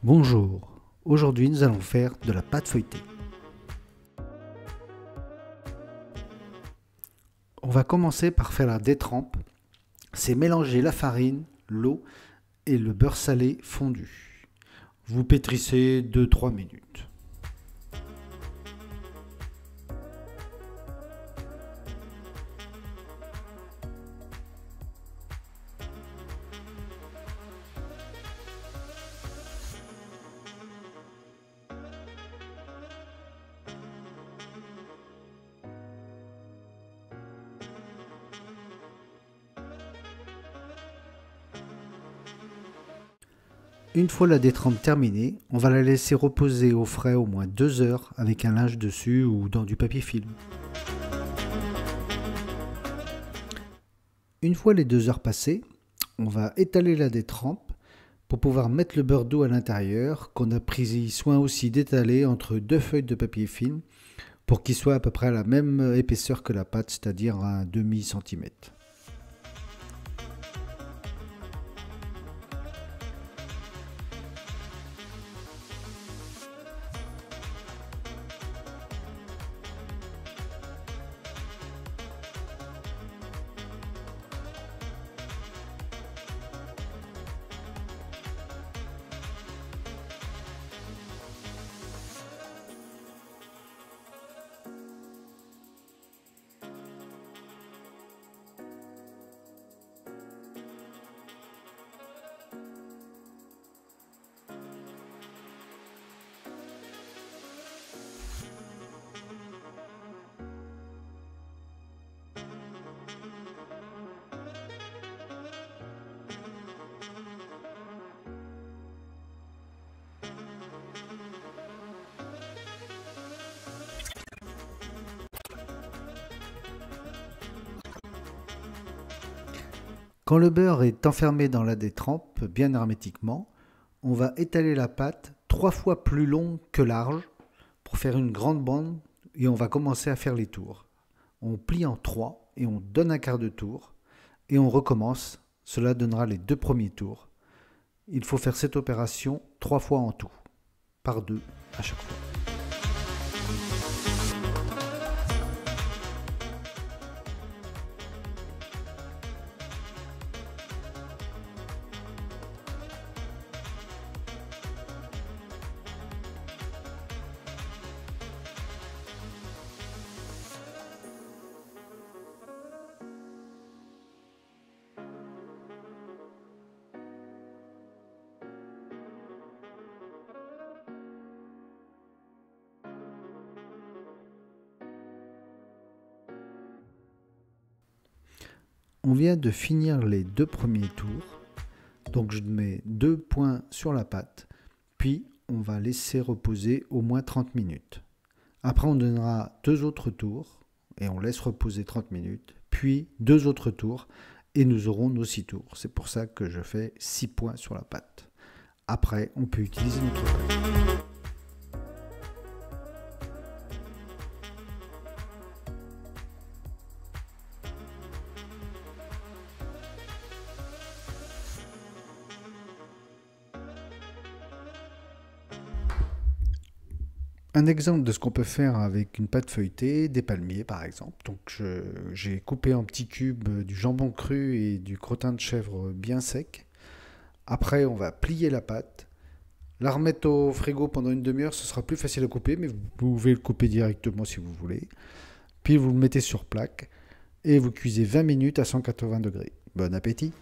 Bonjour, aujourd'hui nous allons faire de la pâte feuilletée. On va commencer par faire la détrempe, c'est mélanger la farine, l'eau et le beurre salé fondu. Vous pétrissez 2-3 minutes. Une fois la détrempe terminée, on va la laisser reposer au frais au moins 2 heures avec un linge dessus ou dans du papier film. Une fois les 2 heures passées, on va étaler la détrempe pour pouvoir mettre le beurre d'eau à l'intérieur qu'on a pris soin aussi d'étaler entre 2 feuilles de papier film pour qu'il soit à peu près à la même épaisseur que la pâte, c'est-à-dire un demi-centimètre. Quand le beurre est enfermé dans la détrempe bien hermétiquement, on va étaler la pâte 3 fois plus longue que large pour faire une grande bande et on va commencer à faire les tours. On plie en 3 et on donne un quart de tour et on recommence. Cela donnera les 2 premiers tours. Il faut faire cette opération 3 fois en tout, par 2 à chaque fois. On vient de finir les 2 premiers tours, donc je mets 2 points sur la pâte, puis on va laisser reposer au moins 30 minutes. Après on donnera 2 autres tours et on laisse reposer 30 minutes, puis 2 autres tours et nous aurons nos 6 tours. C'est pour ça que je fais 6 points sur la pâte. Après on peut utiliser notre pâte. Un exemple de ce qu'on peut faire avec une pâte feuilletée, des palmiers par exemple. Donc j'ai coupé en petits cubes du jambon cru et du crottin de chèvre bien sec. Après on va plier la pâte, la remettre au frigo pendant une demi-heure, ce sera plus facile à couper, mais vous pouvez le couper directement si vous voulez. Puis vous le mettez sur plaque et vous cuisez 20 minutes à 180 degrés. Bon appétit!